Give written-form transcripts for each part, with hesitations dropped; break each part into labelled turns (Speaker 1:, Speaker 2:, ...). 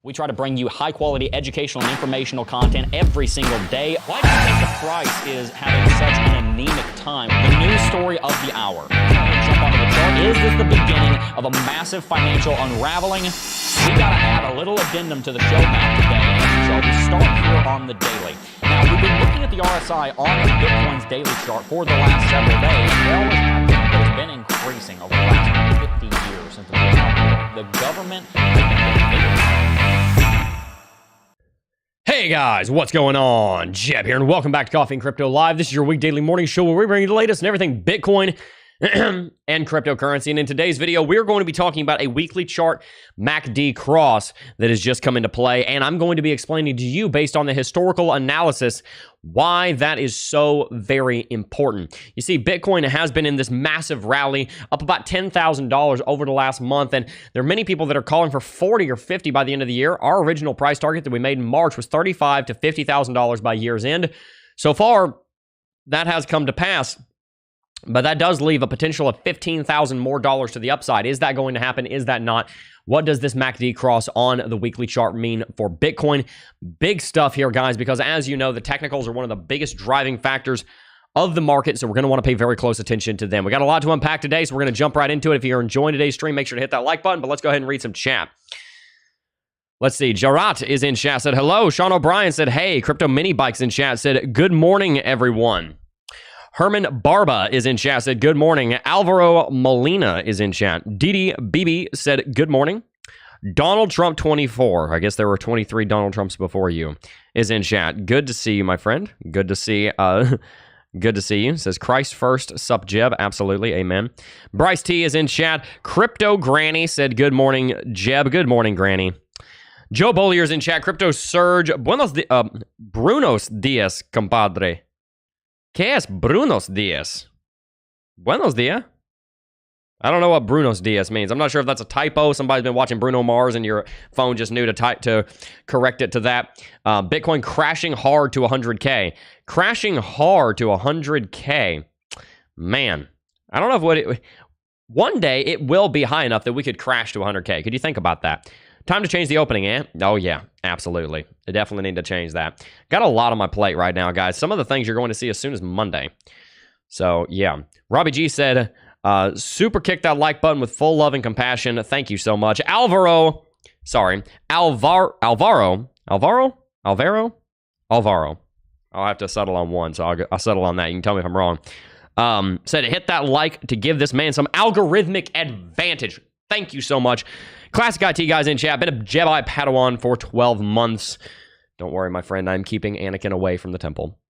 Speaker 1: We try to bring you high-quality educational and informational content every single day. Why do you think the price is having such an anemic time? The news story of the hour. Jump onto the chart. Is this the beginning of a massive financial unraveling? We got to add a little addendum to the show map today. So we start here on the daily. Now, we've been looking at the RSI on Bitcoin's daily chart for the last several days. It always has been, but it's been increasing over the last 50 years since the government has been getting bigger.
Speaker 2: Hey guys, what's going on? Jeb here, and welcome back to Coffee and Crypto Live. This is your week daily morning show where we bring you the latest and everything Bitcoin and cryptocurrency. And in today's video, we're going to be talking about a weekly chart MACD cross that has just come into play. And I'm going to be explaining to you, based on the historical analysis, why that is so very important. You see, Bitcoin has been in this massive rally, up about $10,000 over the last month, and there are many people that are calling for 40 or 50 by the end of the year. Our original price target that we made in March was $35,000 to $50,000 by year's end. So far, that has come to pass, but that does leave a potential of $15,000 more to the upside. Is that going to happen? Is that not? What does this MACD cross on the weekly chart mean for Bitcoin? Big stuff here, guys, because as you know, the technicals are one of the biggest driving factors of the market, so we're going to want to pay very close attention to them. We got a lot to unpack today, so we're going to jump right into it. If you're enjoying today's stream, make sure to hit that like button, but let's go ahead and read some chat. Let's see. Jarat is in chat, said hello. Sean O'Brien said, hey. Crypto Mini Bikes in chat said, good morning, everyone. Herman Barba is in chat, said, good morning. Alvaro Molina is in chat. Didi BB said, good morning. Donald Trump 24, I guess there were 23 Donald Trumps before you, is in chat. Good to see you, my friend. Good to see good to see you. Says, Christ first, sup Jeb. Absolutely, amen. Bryce T is in chat. Crypto Granny said, good morning, Jeb. Good morning, Granny. Joe Bollier's in chat. Crypto Surge. Brunos dias, compadre. ¿Qué es Brunos Dias? Buenos dias? I don't know what Brunos Dias means. I'm not sure if that's a typo. Somebody's been watching Bruno Mars and your phone just knew to correct it to that. Bitcoin crashing hard to 100K. Crashing hard to 100K. Man, I don't know if one day it will be high enough that we could crash to 100K. Could you think about that? Time to change the opening, eh? Oh, yeah, absolutely. I definitely need to change that. Got a lot on my plate right now, guys. Some of the things you're going to see as soon as Monday. So, yeah. Robbie G said, super kick that like button with full love and compassion. Thank you so much. Alvaro. I'll have to settle on one, so I'll settle on that. You can tell me if I'm wrong. Said, hit that like to give this man some algorithmic advantage. Thank you so much. Classic IT guys in chat. Been a Jedi Padawan for 12 months. Don't worry, my friend. I'm keeping Anakin away from the temple.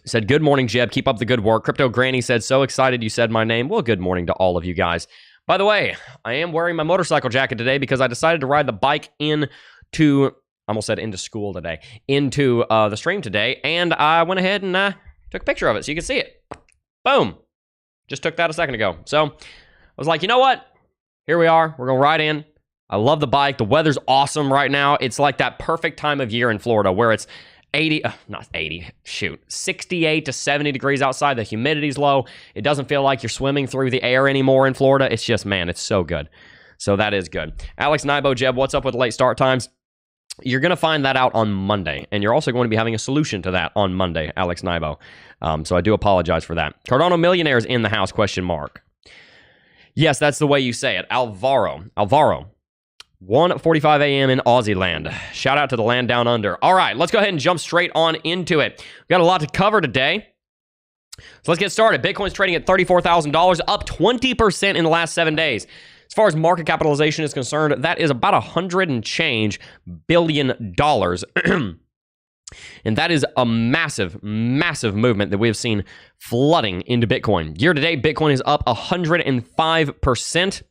Speaker 2: Said, good morning, Jeb. Keep up the good work. Crypto Granny said, so excited you said my name. Well, good morning to all of you guys. By the way, I am wearing my motorcycle jacket today because I decided to ride the bike into, I almost said into school today, into the stream today. And I went ahead and took a picture of it so you can see it. Boom. Just took that a second ago. So I was like, you know what? Here we are. We're going to ride in. I love the bike. The weather's awesome right now. It's like that perfect time of year in Florida where it's 68 to 70 degrees outside. The humidity's low. It doesn't feel like you're swimming through the air anymore in Florida. It's just, man, it's so good. So that is good. Alex Nibo, Jeb, what's up with late start times? You're going to find that out on Monday, and you're also going to be having a solution to that on Monday, Alex Nibo. So I do apologize for that. Cardano Millionaires in the house, question mark. Yes, that's the way you say it. Alvaro. 1:45 a.m. in Aussie land. Shout out to the land down under. All right, let's go ahead and jump straight on into it. We've got a lot to cover today. So let's get started. Bitcoin's trading at $34,000, up 20% in the last 7 days. As far as market capitalization is concerned, that is about $100 and change billion. And that is a massive, massive movement that we have seen flooding into Bitcoin. Year to date, Bitcoin is up 105%.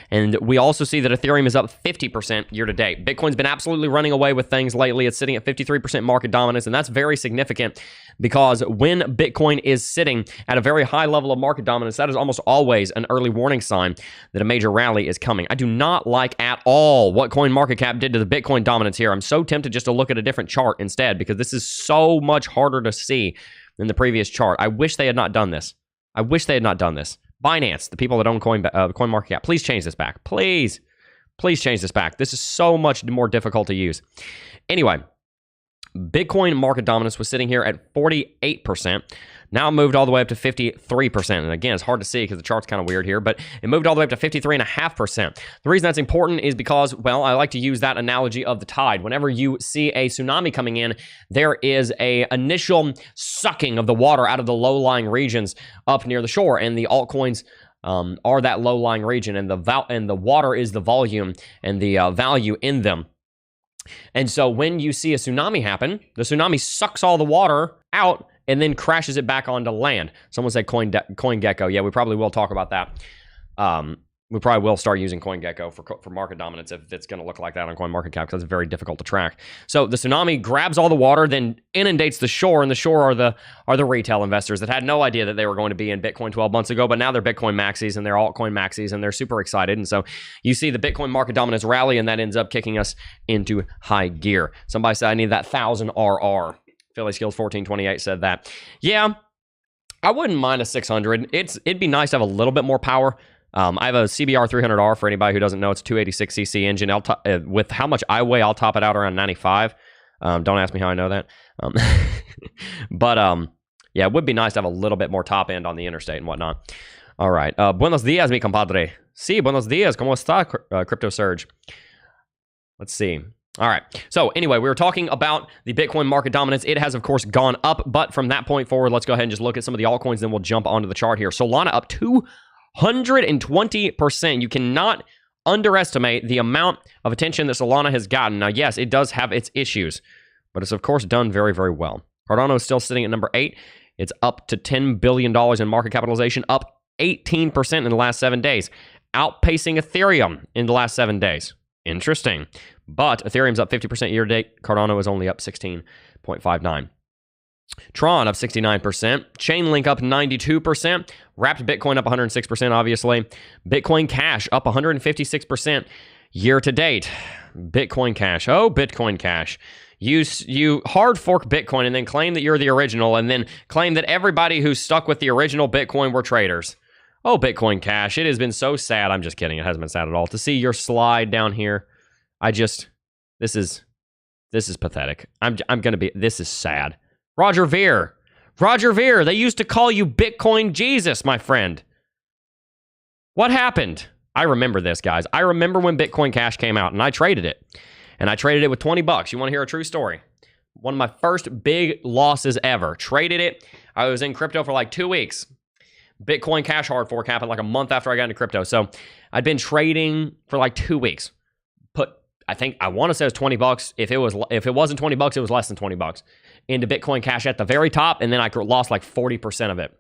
Speaker 2: And we also see that Ethereum is up 50% year to date. Bitcoin's been absolutely running away with things lately. It's sitting at 53% market dominance, and that's very significant because when Bitcoin is sitting at a very high level of market dominance, that is almost always an early warning sign that a major rally is coming. I do not like at all what CoinMarketCap did to the Bitcoin dominance here. I'm so tempted just to look at a different chart instead because this is so much harder to see than the previous chart. I wish they had not done this. Binance, the people that own CoinMarketCap, please change this back. Please. Please change this back. This is so much more difficult to use. Anyway, Bitcoin market dominance was sitting here at 48%. Now it moved all the way up to 53%. And again, it's hard to see because the chart's kind of weird here, but it moved all the way up to 53.5%. The reason that's important is because, well, I like to use that analogy of the tide. Whenever you see a tsunami coming in, there is a initial sucking of the water out of the low-lying regions up near the shore, and the altcoins are that low-lying region, and the water is the volume and the value in them. And so when you see a tsunami happen, the tsunami sucks all the water out and then crashes it back onto land. Someone said CoinGecko. Yeah, we probably will talk about that. We probably will start using CoinGecko for market dominance if it's going to look like that on CoinMarketCap, because it's very difficult to track. So the tsunami grabs all the water, then inundates the shore, and the shore are the retail investors that had no idea that they were going to be in Bitcoin 12 months ago, but now they're Bitcoin maxis and they're altcoin maxis, and they're super excited. And so you see the Bitcoin market dominance rally, and that ends up kicking us into high gear. Somebody said, I need that 1,000 RR. Philly Skills 1428 said that. Yeah, I wouldn't mind a 600. It'd be nice to have a little bit more power. I have a CBR 300R for anybody who doesn't know. It's a 286cc engine. With how much I weigh, I'll top it out around 95. Don't ask me how I know that. Yeah, it would be nice to have a little bit more top end on the interstate and whatnot. All right. Buenos dias, mi compadre. Sí, buenos dias. ¿Cómo está, Crypto Surge? Let's see. All right. So anyway, we were talking about the Bitcoin market dominance. It has, of course, gone up. But from that point forward, let's go ahead and just look at some of the altcoins. Then we'll jump onto the chart here. Solana up 220%. You cannot underestimate the amount of attention that Solana has gotten. Now, yes, it does have its issues, but it's, of course, done very, very well. Cardano is still sitting at number 8. It's up to $10 billion in market capitalization, up 18% in the last 7 days, outpacing Ethereum in the last 7 days. Interesting. But Ethereum's up 50% year to date. Cardano is only up 16.59. Tron up 69%. Chainlink up 92%. Wrapped Bitcoin up 106%, obviously. Bitcoin Cash up 156% year to date. Bitcoin Cash. Oh, Bitcoin Cash. You hard fork Bitcoin and then claim that you're the original, and then claim that everybody who's stuck with the original Bitcoin were traitors. Oh, Bitcoin Cash. It has been so sad. I'm just kidding. It hasn't been sad at all. To see your slide down here, this is pathetic. This is sad. Roger Ver, they used to call you Bitcoin Jesus, my friend. What happened? I remember this, guys. I remember when Bitcoin Cash came out, and I traded it. And I traded it with $20. You want to hear a true story? One of my first big losses ever. Traded it. I was in crypto for like 2 weeks. Bitcoin Cash hard fork happened like a month after I got into crypto. So I'd been trading for like 2 weeks. I want to say it was $20. If it wasn't $20, it was less than $20 into Bitcoin Cash at the very top, and then I lost like 40% of it.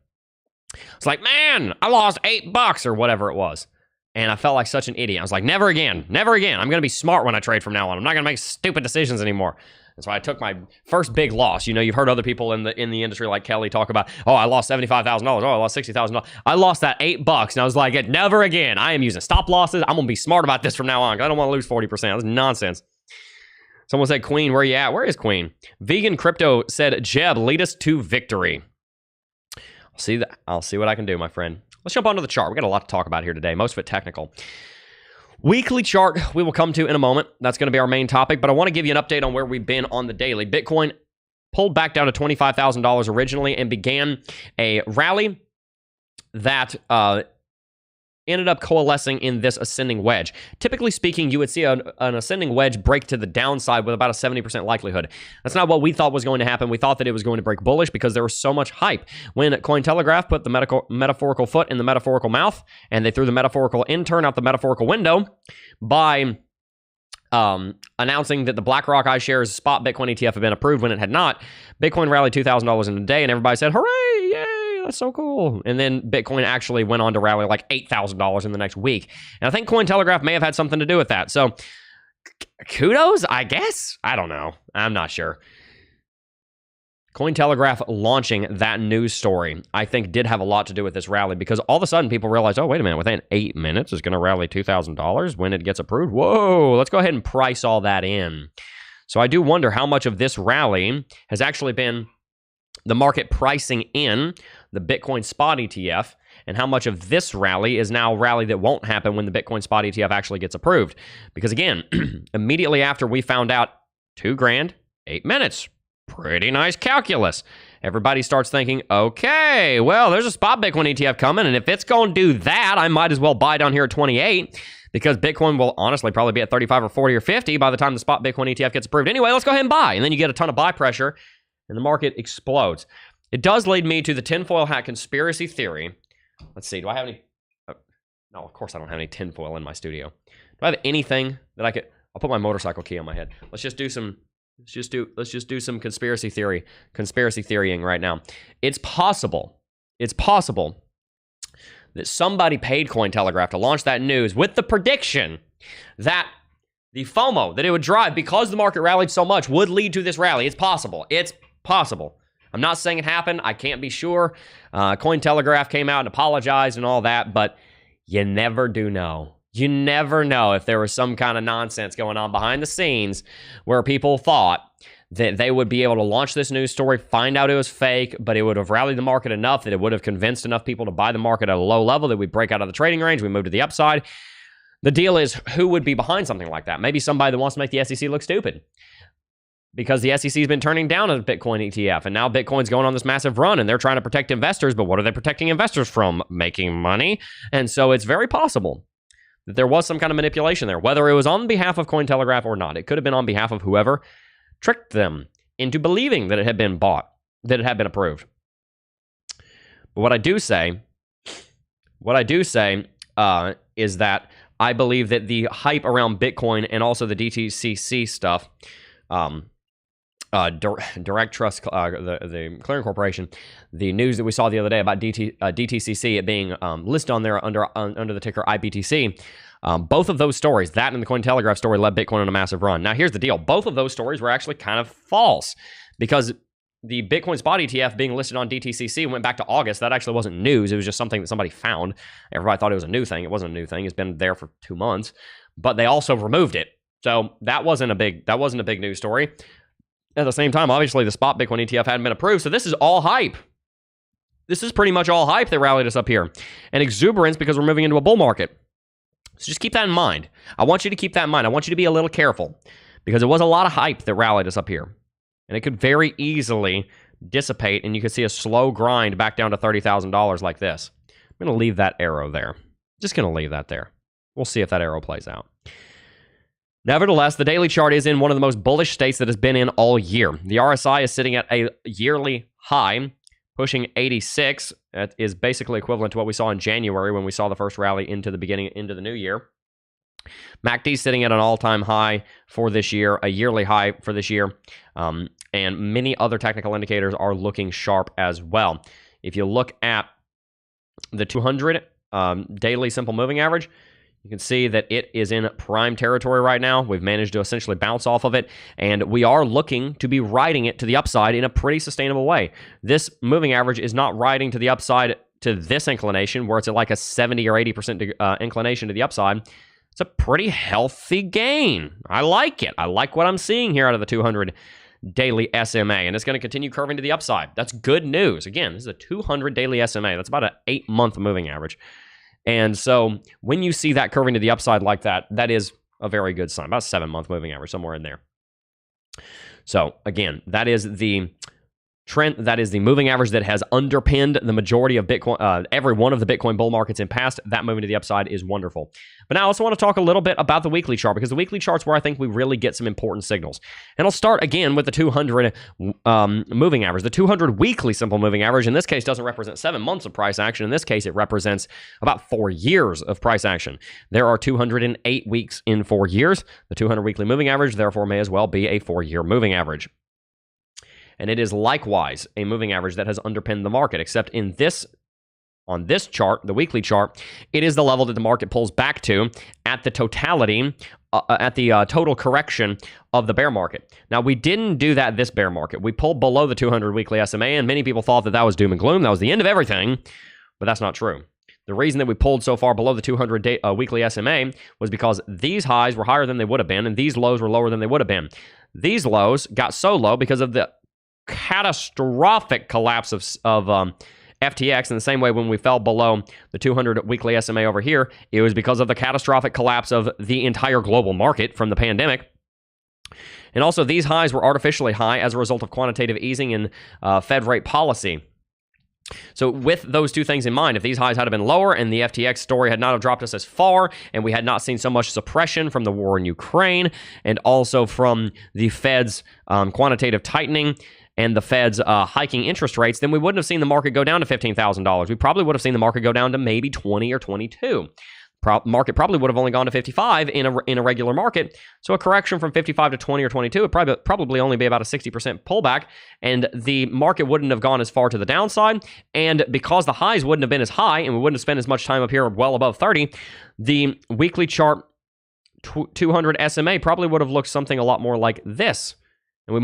Speaker 2: It's like, man, I lost $8 or whatever it was. And I felt like such an idiot. I was like, never again. I'm going to be smart when I trade from now on. I'm not going to make stupid decisions anymore. And so I took my first big loss. You know, you've heard other people in the industry like Kelly talk about, oh, I lost $75,000. Oh, I lost $60,000. I lost that $8, and I was like, never again. I am using stop losses. I'm going to be smart about this from now on. I don't want to lose 40%. That's nonsense. Someone said, Queen, where you at? Where is Queen? Vegan Crypto said, Jeb, lead us to victory. I'll see what I can do, my friend. Let's jump onto the chart. We got a lot to talk about here today, most of it technical. Weekly chart we will come to in a moment. That's going to be our main topic, but I want to give you an update on where we've been on the daily. Bitcoin pulled back down to $25,000 originally and began a rally that ended up coalescing in this ascending wedge. Typically speaking, you would see an ascending wedge break to the downside with about a 70% likelihood. That's not what we thought was going to happen. We thought that it was going to break bullish because there was so much hype. When Cointelegraph put the metaphorical foot in the metaphorical mouth, and they threw the metaphorical intern out the metaphorical window by announcing that the BlackRock iShares spot Bitcoin ETF had been approved when it had not, Bitcoin rallied $2,000 in a day, and everybody said, hooray, yay! That's so cool. And then Bitcoin actually went on to rally like $8,000 in the next week. And I think Cointelegraph may have had something to do with that. So kudos, I guess. I don't know. I'm not sure. Cointelegraph launching that news story, I think, did have a lot to do with this rally, because all of a sudden people realized, oh, wait a minute, within 8 minutes it's going to rally $2,000 when it gets approved. Whoa, let's go ahead and price all that in. So I do wonder how much of this rally has actually been the market pricing in the Bitcoin spot ETF and how much of this rally is now a rally that won't happen when the Bitcoin spot ETF actually gets approved. Because again, immediately after we found out, $2,000, 8 minutes, pretty nice calculus. Everybody starts thinking, okay, well, there's a spot Bitcoin ETF coming, and if it's going to do that, I might as well buy down here at 28, because Bitcoin will honestly probably be at 35 or 40 or 50 by the time the spot Bitcoin ETF gets approved. Anyway, let's go ahead and buy. And then you get a ton of buy pressure, and the market explodes. It does lead me to the tinfoil hat conspiracy theory. Let's see, do I have any? No, of course I don't have any tinfoil in my studio. Do I have anything that I could? I'll put my motorcycle key on my head. Let's just do some conspiracy theorying right now. It's possible that somebody paid Cointelegraph to launch that news with the prediction that the FOMO that it would drive because the market rallied so much would lead to this rally. It's possible. It's possible. I'm not saying it happened. I can't be sure. Cointelegraph came out and apologized and all that, but you never do know. You never know if there was some kind of nonsense going on behind the scenes where people thought that they would be able to launch this news story, find out it was fake, but it would have rallied the market enough that it would have convinced enough people to buy the market at a low level that we break out of the trading range, we move to the upside. The deal is, who would be behind something like that? Maybe somebody that wants to make the SEC look stupid, because the SEC has been turning down a Bitcoin ETF, and now Bitcoin's going on this massive run, and they're trying to protect investors, but what are they protecting investors from? Making money. And so it's very possible that there was some kind of manipulation there, whether it was on behalf of Cointelegraph or not. It could have been on behalf of whoever tricked them into believing that it had been bought, that it had been approved. But what I do say is that I believe that the hype around Bitcoin and also the DTCC stuff, Direct Trust, the clearing corporation, the news that we saw the other day about DTCC, it being listed on there under the ticker IBTC, both of those stories, that and the Cointelegraph story, led Bitcoin on a massive run. Now, here's the deal. Both of those stories were actually kind of false, because the Bitcoin spot ETF being listed on DTCC went back to August. That actually wasn't news. It was just something that somebody found. Everybody thought it was a new thing. It wasn't a new thing. It's been there for 2 months, but they also removed it. So that wasn't a big news story. At the same time, obviously, the spot Bitcoin ETF hadn't been approved, so this is all hype. This is pretty much all hype that rallied us up here. And exuberance because we're moving into a bull market. So just keep that in mind. I want you to keep that in mind. I want you to be a little careful, because it was a lot of hype that rallied us up here. And it could very easily dissipate, and you could see a slow grind back down to $30,000 like this. I'm going to leave that arrow there. Just going to leave that there. We'll see if that arrow plays out. Nevertheless, the daily chart is in one of the most bullish states that has been in all year. The RSI is sitting at a yearly high, pushing 86. That is basically equivalent to what we saw in January when we saw the first rally into the new year. MACD is sitting at an all-time high for this year, a yearly high for this year, and many other technical indicators are looking sharp as well. If you look at the 200 daily simple moving average, you can see that it is in prime territory right now. We've managed to essentially bounce off of it, and we are looking to be riding it to the upside in a pretty sustainable way. This moving average is not riding to the upside to this inclination, where it's at like a 70 or 80% inclination to the upside. It's a pretty healthy gain. I like it. I like what I'm seeing here out of the 200 daily SMA, and it's going to continue curving to the upside. That's good news. Again, this is a 200 daily SMA. That's about an 8-month moving average. And so when you see that curving to the upside like that, that is a very good sign. About a 7-month moving average, somewhere in there. So again, that is the trend. That is the moving average that has underpinned the majority of Bitcoin, every one of the Bitcoin bull markets in past. That moving to the upside is wonderful. But now I also want to talk a little bit about the weekly chart, because the weekly chart's where I think we really get some important signals. And I'll start again with the 200 moving average. The 200 weekly simple moving average in this case doesn't represent 7 months of price action. In this case, it represents about 4 years of price action. There are 208 weeks in 4 years. The 200 weekly moving average, therefore, may as well be a 4-year moving average. And it is likewise a moving average that has underpinned the market, except on this chart, the weekly chart, it is the level that the market pulls back to at the totality, at the total correction of the bear market. Now, we didn't do that this bear market. We pulled below the 200 weekly SMA, and many people thought that that was doom and gloom. That was the end of everything, but that's not true. The reason that we pulled so far below the 200 weekly SMA was because these highs were higher than they would have been, and these lows were lower than they would have been. These lows got so low because of the catastrophic collapse of FTX in the same way when we fell below the 200 weekly SMA over here, it was because of the catastrophic collapse of the entire global market from the pandemic. And also, these highs were artificially high as a result of quantitative easing and Fed rate policy. So with those two things in mind, if these highs had been lower and the FTX story had not have dropped us as far, and we had not seen so much suppression from the war in Ukraine and also from the Fed's quantitative tightening and the Fed's hiking interest rates, then we wouldn't have seen the market go down to $15,000. We probably would have seen the market go down to maybe 20 or 22. Market probably would have only gone to 55 in a regular market. So a correction from 55 to 20 or 22 would probably only be about a 60% pullback, and the market wouldn't have gone as far to the downside. And because the highs wouldn't have been as high and we wouldn't have spent as much time up here well above 30, the weekly chart 200 SMA probably would have looked something a lot more like this. And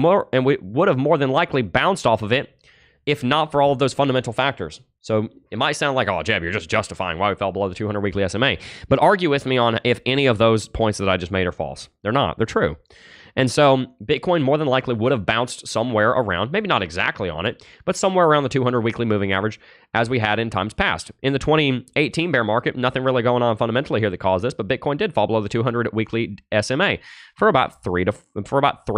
Speaker 2: we would have more than likely bounced off of it if not for all of those fundamental factors. So it might sound like, oh, Jeb, you're just justifying why we fell below the 200 weekly SMA. But argue with me on if any of those points that I just made are false. They're not. They're true. And so Bitcoin more than likely would have bounced somewhere around, maybe not exactly on it, but somewhere around the 200 weekly moving average as we had in times past. In the 2018 bear market, nothing really going on fundamentally here that caused this, but Bitcoin did fall below the 200 weekly SMA for about 3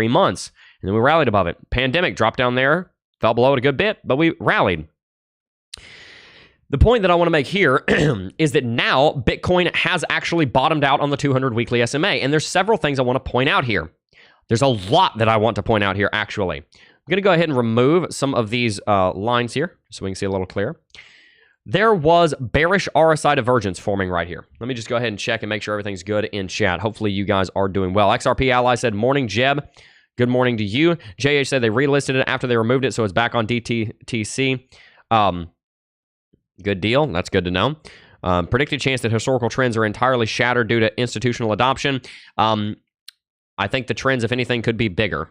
Speaker 2: months. And then we rallied above it. Pandemic dropped down there, fell below it a good bit, but we rallied. The point that I want to make here is that now Bitcoin has actually bottomed out on the 200 weekly SMA, and there's several things I want to point out here. There's a lot that I want to point out here, actually. I'm going to go ahead and remove some of these lines here so we can see a little clearer. There was bearish RSI divergence forming right here. Let me just go ahead and check and make sure everything's good in chat. Hopefully you guys are doing well. XRP Ally said, morning, Jeb. Good morning to you. JH said they relisted it after they removed it, so it's back on DTTC. Good deal. That's good to know. Predicted chance that historical trends are entirely shattered due to institutional adoption. I think the trends, if anything, could be bigger.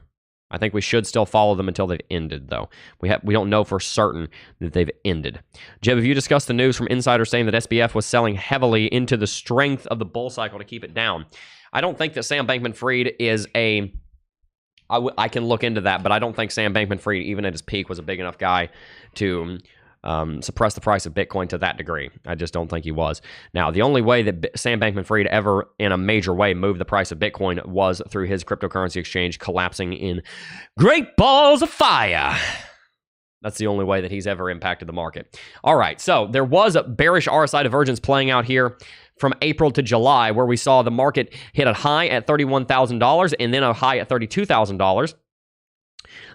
Speaker 2: I think we should still follow them until they've ended, though. We don't know for certain that they've ended. Jeb, have you discussed the news from insiders saying that SBF was selling heavily into the strength of the bull cycle to keep it down? I don't think that Sam Bankman-Fried is a... I can look into that, but I don't think Sam Bankman-Fried, even at his peak, was a big enough guy to suppress the price of Bitcoin to that degree. I just don't think he was. Now, the only way that Sam Bankman-Fried ever, in a major way, moved the price of Bitcoin was through his cryptocurrency exchange collapsing in great balls of fire. That's the only way that he's ever impacted the market. All right, so there was a bearish RSI divergence playing out here from April to July, where we saw the market hit a high at $31,000 and then a high at $32,000.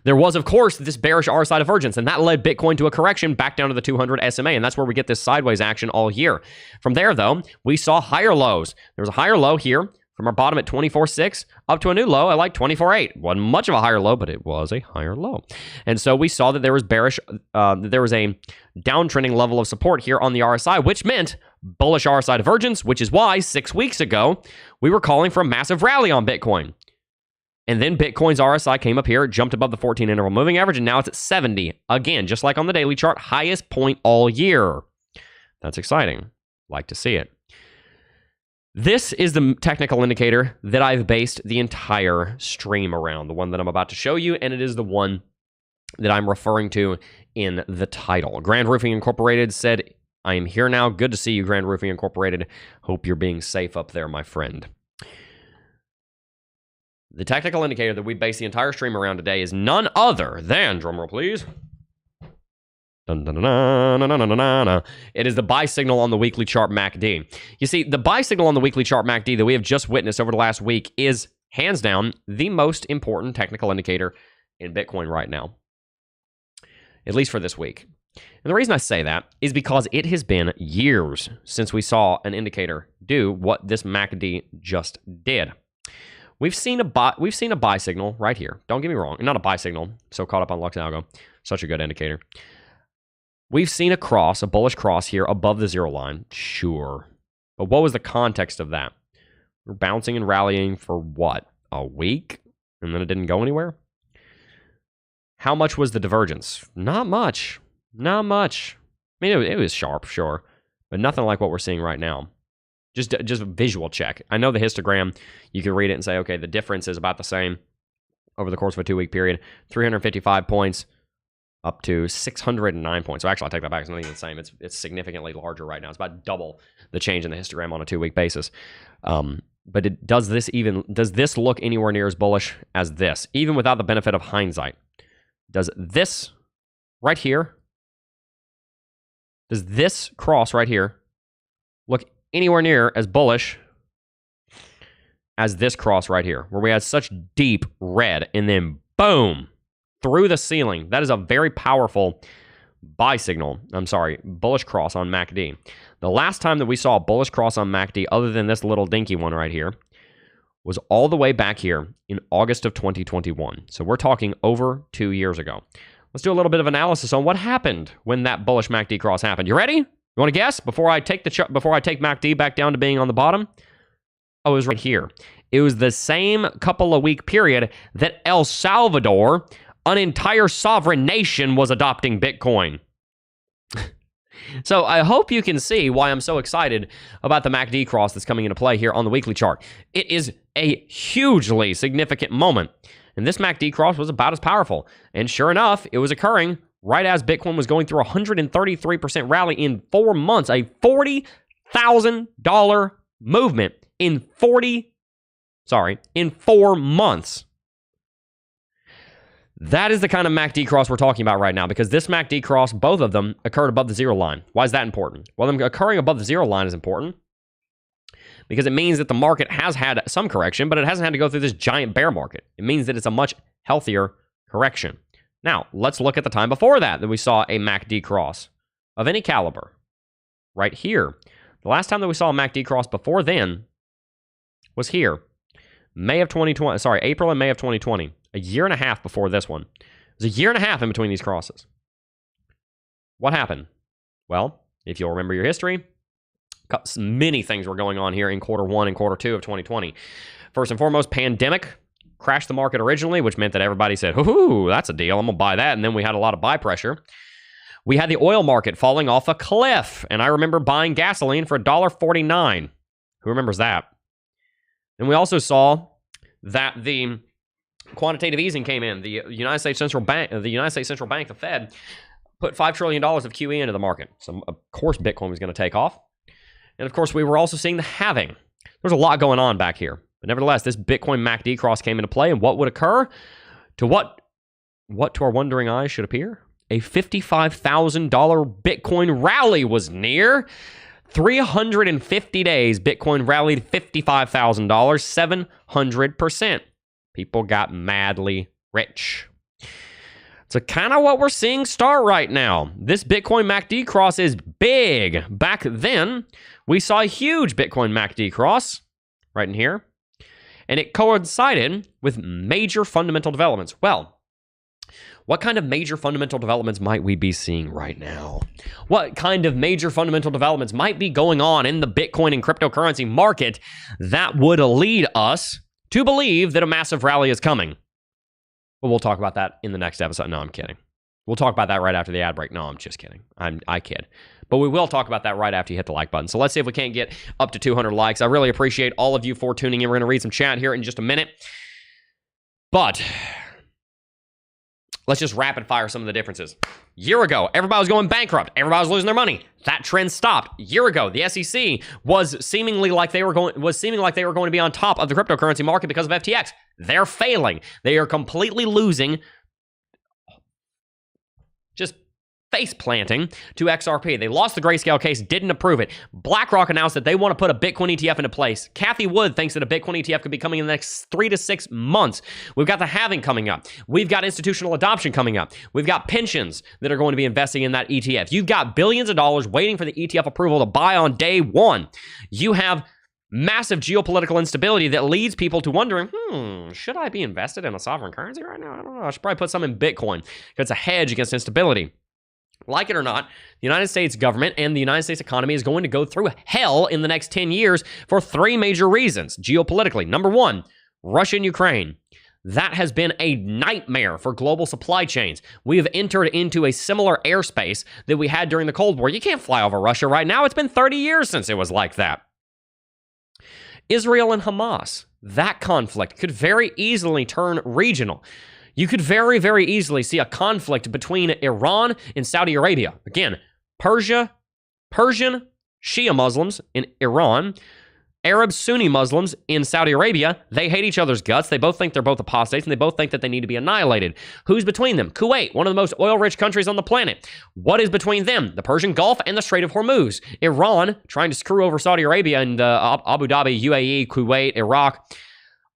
Speaker 2: There was, of course, this bearish RSI divergence, and that led Bitcoin to a correction back down to the 200 SMA, and that's where we get this sideways action all year. From there, though, we saw higher lows. There was a higher low here from our bottom at 24.6 up to a new low at like 24.8. Wasn't much of a higher low, but it was a higher low. And so we saw that there was there was a downtrending level of support here on the RSI, which meant bullish RSI divergence, which is why 6 weeks ago we were calling for a massive rally on Bitcoin. And then Bitcoin's RSI came up here, it jumped above the 14 interval moving average, and now it's at 70. Again, just like on the daily chart, highest point all year. That's exciting. Like to see it. This is the technical indicator that I've based the entire stream around, the one that I'm about to show you, and it is the one that I'm referring to in the title. Grand Roofing Incorporated said, I am here now. Good to see you, Grand Roofing Incorporated. Hope you're being safe up there, my friend. The technical indicator that we base the entire stream around today is none other than, drumroll please, dun, dun, dun, dun, dun, dun, dun, dun, dun. It is the buy signal on the weekly chart MACD. You see, the buy signal on the weekly chart MACD that we have just witnessed over the last week is, hands down, the most important technical indicator in Bitcoin right now, at least for this week. And the reason I say that is because it has been years since we saw an indicator do what this MACD just did. We've seen a buy signal right here. Don't get me wrong. Not a buy signal. So caught up on Lux Algo. Such a good indicator. We've seen a bullish cross here above the zero line. Sure. But what was the context of that? We're bouncing and rallying for what? A week? And then it didn't go anywhere? How much was the divergence? Not much. Not much. I mean, it was sharp, sure. But nothing like what we're seeing right now. Just a visual check. I know the histogram, you can read it and say, okay, the difference is about the same over the course of a 2-week period. 355 points up to 609 points. So actually, I take that back. It's not even the same. It's significantly larger right now. It's about double the change in the histogram on a 2-week basis. But does this look anywhere near as bullish as this, even without the benefit of hindsight? Does this right here, does this cross right here look anywhere near as bullish as this cross right here, where we had such deep red and then boom, through the ceiling? That is a very powerful buy signal. I'm sorry, bullish cross on MACD. The last time that we saw a bullish cross on MACD, other than this little dinky one right here, was all the way back here in August of 2021. So we're talking over 2 years ago. Let's do a little bit of analysis on what happened when that bullish MACD cross happened. You ready? You want to guess before I take MACD back down to being on the bottom? Oh, it was right here. It was the same couple of week period that El Salvador, an entire sovereign nation, was adopting Bitcoin. So I hope you can see why I'm so excited about the MACD cross that's coming into play here on the weekly chart. It is a hugely significant moment. And this MACD cross was about as powerful. And sure enough, it was occurring right as Bitcoin was going through a 133% rally in 4 months, a $40,000 movement in 4 months. That is the kind of MACD cross we're talking about right now, because this MACD cross, both of them, occurred above the zero line. Why is that important? Well, them occurring above the zero line is important because it means that the market has had some correction, but it hasn't had to go through this giant bear market. It means that it's a much healthier correction. Now, let's look at the time before that we saw a MACD cross of any caliber. Right here. The last time that we saw a MACD cross before then was here. April and May of 2020. A year and a half before this one. It was a year and a half in between these crosses. What happened? Well, if you'll remember your history, many things were going on here in Q1 and Q2 of 2020. First and foremost, pandemic crashed the market originally, which meant that everybody said, "Ooh, that's a deal. I'm going to buy that." And then we had a lot of buy pressure. We had the oil market falling off a cliff. And I remember buying gasoline for $1.49. Who remembers that? And we also saw that the quantitative easing came in. The United States Central Bank, the Fed, put $5 trillion of QE into the market. So, of course, Bitcoin was going to take off. And, of course, we were also seeing the halving. There's a lot going on back here. But nevertheless, this Bitcoin MACD cross came into play. And what would occur? To what to our wondering eyes should appear? A $55,000 Bitcoin rally was near. 350 days, Bitcoin rallied $55,000, 700%. People got madly rich. So kind of what we're seeing start right now. This Bitcoin MACD cross is big. Back then, we saw a huge Bitcoin MACD cross right in here. And it coincided with major fundamental developments. Well, what kind of major fundamental developments might we be seeing right now? What kind of major fundamental developments might be going on in the Bitcoin and cryptocurrency market that would lead us to believe that a massive rally is coming? Well, we'll talk about that in the next episode. No, I'm kidding. We'll talk about that right after the ad break. No, I'm just kidding. I kid. But we will talk about that right after you hit the like button. So let's see if we can't get up to 200 likes. I really appreciate all of you for tuning in. We're going to read some chat here in just a minute. But let's just rapid fire some of the differences. Year ago, everybody was going bankrupt. Everybody was losing their money. That trend stopped. Year ago, the SEC was seemingly like they were going to be on top of the cryptocurrency market because of FTX. They're failing. They are completely losing, just face planting to XRP. They lost the grayscale case, didn't approve it. BlackRock announced that they want to put a Bitcoin ETF into place. Cathie Wood thinks that a Bitcoin ETF could be coming in the next 3 to 6 months. We've got the halving coming up. We've got institutional adoption coming up. We've got pensions that are going to be investing in that ETF. You've got billions of dollars waiting for the ETF approval to buy on day one. You have massive geopolitical instability that leads people to wondering, should I be invested in a sovereign currency right now? I don't know. I should probably put some in Bitcoin because it's a hedge against instability. Like it or not, the United States government and the United States economy is going to go through hell in the next 10 years for 3 major reasons, geopolitically. Number 1, Russia and Ukraine. That has been a nightmare for global supply chains. We have entered into a similar airspace that we had during the Cold War. You can't fly over Russia right now. It's been 30 years since it was like that. Israel and Hamas. That conflict could very easily turn regional. You could very, very easily see a conflict between Iran and Saudi Arabia. Again, Persian Shia Muslims in Iran, Arab Sunni Muslims in Saudi Arabia. They hate each other's guts. They both think they're both apostates, and they both think that they need to be annihilated. Who's between them? Kuwait, one of the most oil-rich countries on the planet. What is between them? The Persian Gulf and the Strait of Hormuz. Iran trying to screw over Saudi Arabia and Abu Dhabi, UAE, Kuwait, Iraq.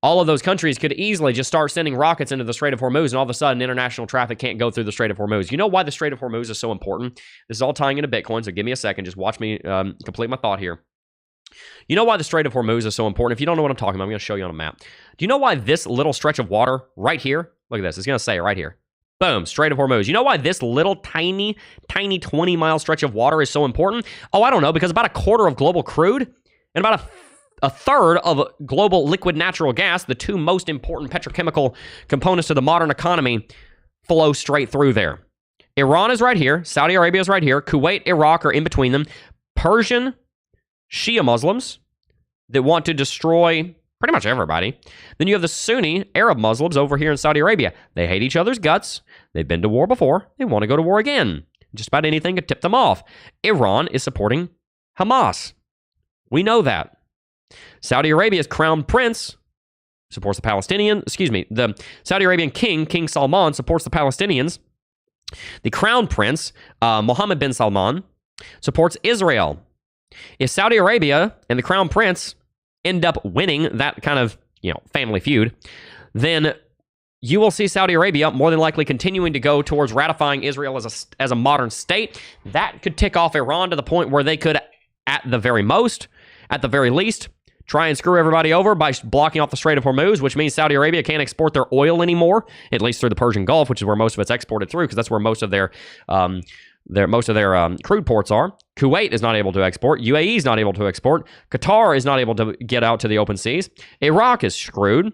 Speaker 2: All of those countries could easily just start sending rockets into the Strait of Hormuz, and all of a sudden, international traffic can't go through the Strait of Hormuz. You know why the Strait of Hormuz is so important? This is all tying into Bitcoin, so give me a second. Just watch me complete my thought here. You know why the Strait of Hormuz is so important? If you don't know what I'm talking about, I'm going to show you on a map. Do you know why this little stretch of water right here, look at this, it's going to say it right here. Boom, Strait of Hormuz. You know why this little tiny 20-mile stretch of water is so important? Oh, I don't know, because about a quarter of global crude and about a third of global liquid natural gas, the two most important petrochemical components to the modern economy, flow straight through there. Iran is right here. Saudi Arabia is right here. Kuwait, Iraq are in between them. Persian Shia Muslims that want to destroy pretty much everybody. Then you have the Sunni Arab Muslims over here in Saudi Arabia. They hate each other's guts. They've been to war before. They want to go to war again. Just about anything could tip them off. Iran is supporting Hamas. We know that. Saudi Arabia's crown prince supports the the Saudi Arabian king, King Salman, supports the Palestinians. The crown prince, Mohammed bin Salman, supports Israel. If Saudi Arabia and the crown prince end up winning that kind of, family feud, then you will see Saudi Arabia more than likely continuing to go towards ratifying Israel as a modern state. That could tick off Iran to the point where they could, at the very least, try and screw everybody over by blocking off the Strait of Hormuz, which means Saudi Arabia can't export their oil anymore, at least through the Persian Gulf, which is where most of it's exported through, because that's where most of their crude ports are. Kuwait is not able to export. UAE is not able to export. Qatar is not able to get out to the open seas. Iraq is screwed.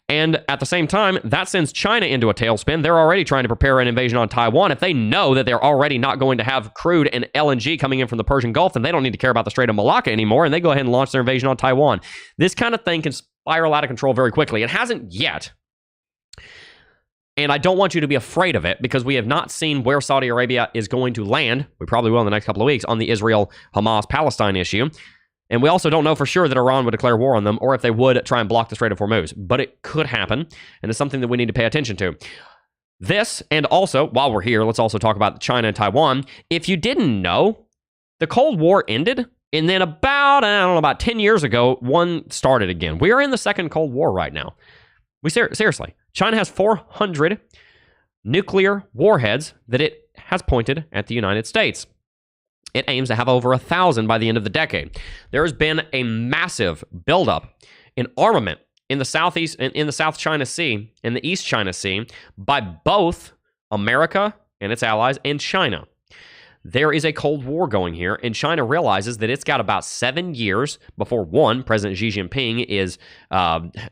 Speaker 2: And at the same time, that sends China into a tailspin. They're already trying to prepare an invasion on Taiwan. If they know that they're already not going to have crude and LNG coming in from the Persian Gulf, then they don't need to care about the Strait of Malacca anymore, and they go ahead and launch their invasion on Taiwan. This kind of thing can spiral out of control very quickly. It hasn't yet. And I don't want you to be afraid of it, because we have not seen where Saudi Arabia is going to land. We probably will in the next couple of weeks on the Israel-Hamas-Palestine issue. And we also don't know for sure that Iran would declare war on them, or if they would try and block the Strait of Hormuz. But it could happen, and it's something that we need to pay attention to. This, and also, while we're here, let's also talk about China and Taiwan. If you didn't know, the Cold War ended, and then about 10 years ago, one started again. We are in the second Cold War right now. Seriously, China has 400 nuclear warheads that it has pointed at the United States. It aims to have over 1,000 by the end of the decade. There has been a massive buildup in armament in the Southeast, in the South China Sea, and the East China Sea by both America and its allies and China. There is a Cold War going here, and China realizes that it's got about 7 years before, one, President Xi Jinping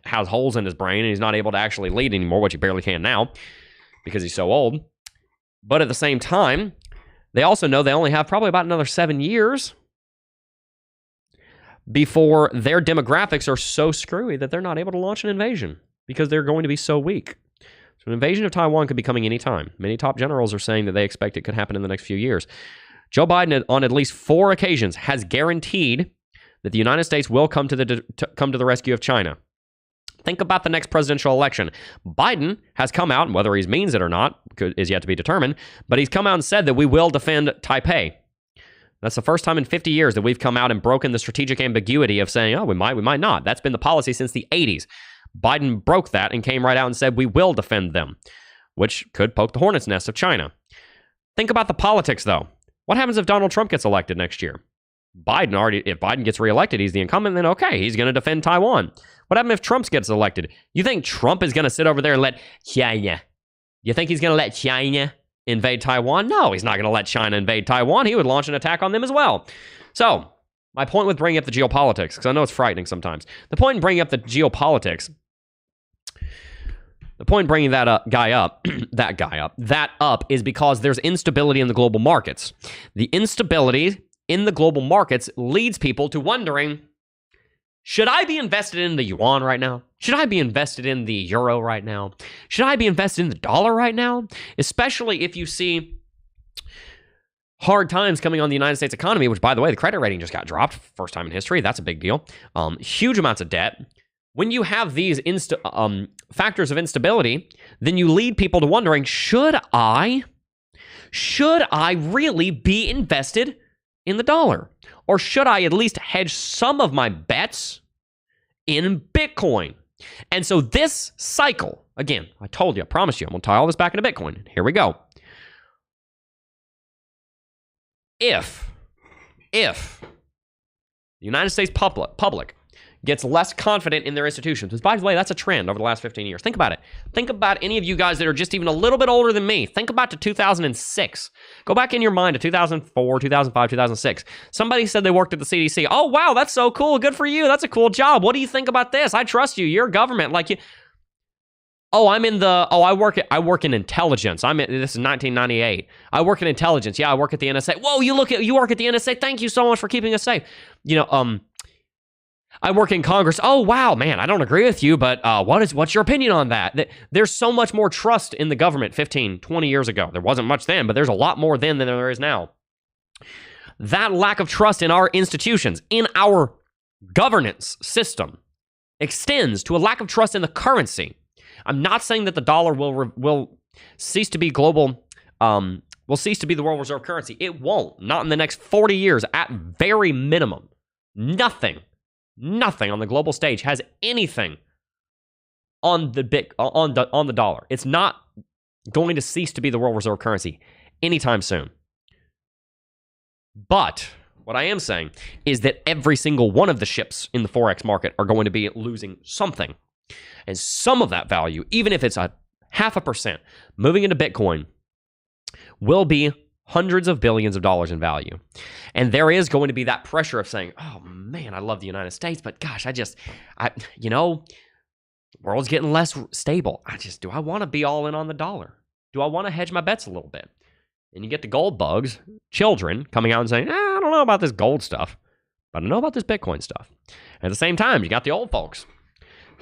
Speaker 2: has holes in his brain and he's not able to actually lead anymore, which he barely can now because he's so old. But at the same time, they also know they only have probably about another 7 years before their demographics are so screwy that they're not able to launch an invasion because they're going to be so weak. So an invasion of Taiwan could be coming anytime. Many top generals are saying that they expect it could happen in the next few years. Joe Biden, on at least 4 occasions, has guaranteed that the United States will come to the rescue of China. Think about the next presidential election. Biden has come out, and whether he means it or not is yet to be determined, but he's come out and said that we will defend Taipei. That's the first time in 50 years that we've come out and broken the strategic ambiguity of saying, oh, we might not. That's been the policy since the 80s. Biden broke that and came right out and said, we will defend them, which could poke the hornet's nest of China. Think about the politics, though. What happens if Donald Trump gets elected next year? If Biden gets reelected, he's the incumbent, then okay, he's going to defend Taiwan. What happens if Trump gets elected? You think Trump is going to sit over there and let China? You think he's going to let China invade Taiwan? No, he's not going to let China invade Taiwan. He would launch an attack on them as well. So, my point with bringing up the geopolitics, because I know it's frightening sometimes. The point in bringing up the geopolitics, the point in bringing that up is because there's instability in the global markets. The instability in the global markets leads people to wondering, should I be invested in the yuan right now? Should I be invested in the euro right now? Should I be invested in the dollar right now? Especially if you see hard times coming on the United States economy, which, by the way, the credit rating just got dropped. First time in history. That's a big deal. Huge amounts of debt. When you have these factors of instability, then you lead people to wondering, should I really be invested in the dollar? Or should I at least hedge some of my bets in Bitcoin? And so this cycle, again, I told you, I promised you, I'm going to tie all this back into Bitcoin. Here we go. If the United States public gets less confident in their institutions, because by the way, that's a trend over the last 15 years. Think about it. Think about any of you guys that are just even a little bit older than me. Think about to 2006. Go back in your mind to 2004, 2005, 2006. Somebody said they worked at the CDC. Oh, wow, that's so cool. Good for you. That's a cool job. What do you think about this? I trust you. You're government. Like you. Oh, I work in intelligence. This is 1998. I work in intelligence. Yeah, I work at the NSA. Whoa, you work at the NSA. Thank you so much for keeping us safe. I work in Congress. Oh, wow, man, I don't agree with you, but what's your opinion on that? There's so much more trust in the government 15, 20 years ago. There wasn't much then, but there's a lot more then than there is now. That lack of trust in our institutions, in our governance system, extends to a lack of trust in the currency. I'm not saying that the dollar will cease to be global, will cease to be the world reserve currency. It won't. Not in the next 40 years, at very minimum. Nothing on the global stage has anything on the dollar. It's not going to cease to be the world reserve currency anytime soon. But what I am saying is that every single one of the ships in the Forex market are going to be losing something. And some of that value, even if it's a 0.5%, moving into Bitcoin, will be hundreds of billions of dollars in value. And there is going to be that pressure of saying, oh man, I love the United States, but gosh, the world's getting less stable. Do I want to be all in on the dollar? Do I want to hedge my bets a little bit? And you get the gold bugs, children, coming out and saying, I don't know about this gold stuff, but I know about this Bitcoin stuff. And at the same time, you got the old folks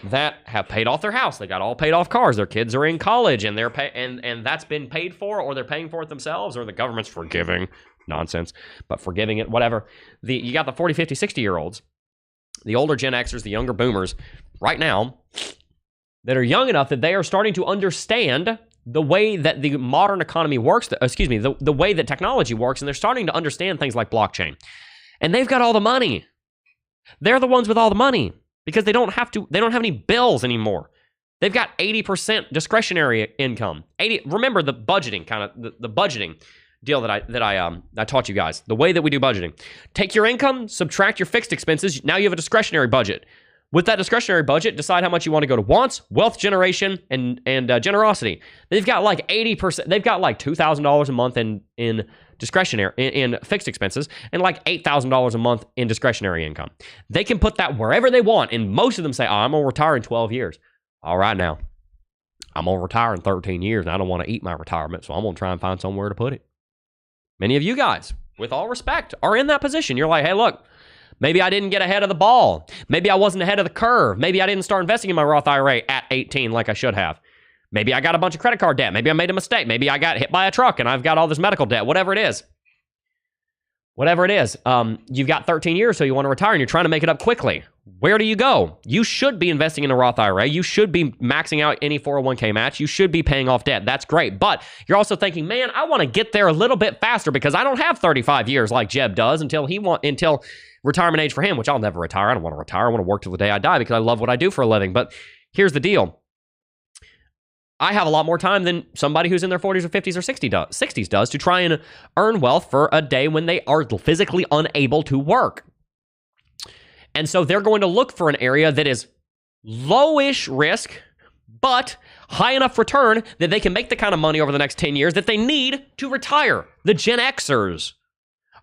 Speaker 2: that have paid off their house. They got all paid off cars. Their kids are in college, and they're and that's been paid for, or they're paying for it themselves, or the government's forgiving. Nonsense, but forgiving it, whatever. You got the 40, 50, 60-year-olds, the older Gen Xers, the younger boomers, right now, that are young enough that they are starting to understand the way that the modern economy works, the way that technology works, and they're starting to understand things like blockchain. And they've got all the money. They're the ones with all the money. Because they don't have any bills anymore. They've got 80% discretionary income. Remember the budgeting the budgeting deal that I taught you guys. The way that we do budgeting. Take your income, subtract your fixed expenses. Now you have a discretionary budget. With that discretionary budget, decide how much you want to go to wants, wealth generation, and generosity. They've got like 80%. They've got like $2,000 a month in discretionary in fixed expenses, and like $8,000 a month in discretionary income. They can put that wherever they want, and most of them say, I'm gonna retire in 12 years. All right, now I'm gonna retire in 13 years, and I don't want to eat my retirement, so I'm gonna try and find somewhere to put it. Many of you guys, with all respect, are in that position. You're like, hey, look, maybe I didn't get ahead of the ball. Maybe I wasn't ahead of the curve. Maybe I didn't start investing in my Roth IRA at 18 like I should have. Maybe I got a bunch of credit card debt. Maybe I made a mistake. Maybe I got hit by a truck and I've got all this medical debt. Whatever it is. You've got 13 years, so you want to retire and you're trying to make it up quickly. Where do you go? You should be investing in a Roth IRA. You should be maxing out any 401k match. You should be paying off debt. That's great. But you're also thinking, man, I want to get there a little bit faster because I don't have 35 years like Jeb does until retirement age for him, which I'll never retire. I don't want to retire. I want to work till the day I die because I love what I do for a living. But here's the deal. I have a lot more time than somebody who's in their 40s or 50s or 60s does to try and earn wealth for a day when they are physically unable to work. And so they're going to look for an area that is lowish risk, but high enough return that they can make the kind of money over the next 10 years that they need to retire. The Gen Xers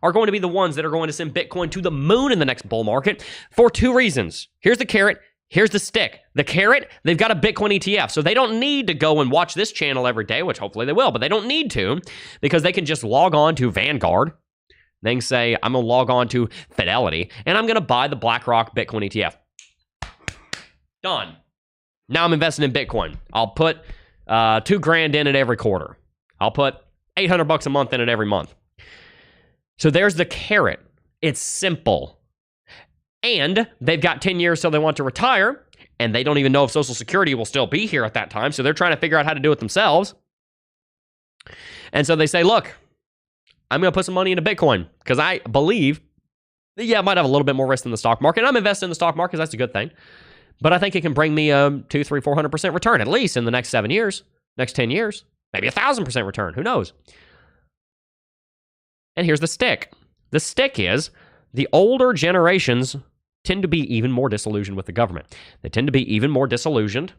Speaker 2: are going to be the ones that are going to send Bitcoin to the moon in the next bull market for two reasons. Here's the carrot. Here's the stick. The carrot, they've got a Bitcoin ETF. So they don't need to go and watch this channel every day, which hopefully they will, but they don't need to because they can just log on to Vanguard. They can say, I'm going to log on to Fidelity and I'm going to buy the BlackRock Bitcoin ETF. Done. Now I'm investing in Bitcoin. I'll put $2,000 in it every quarter. I'll put $800 a month in it every month. So there's the carrot. It's simple. And they've got 10 years till they want to retire, and they don't even know if Social Security will still be here at that time, so they're trying to figure out how to do it themselves. And so they say, look, I'm going to put some money into Bitcoin because I believe, yeah, it might have a little bit more risk than the stock market. I'm investing in the stock market. That's a good thing. But I think it can bring me a 200, 300, 400% return, at least in the next 7 years, next 10 years, maybe 1,000% return. Who knows? And here's the stick. The stick is the older generations tend to be even more disillusioned with the government. They tend to be even more disillusioned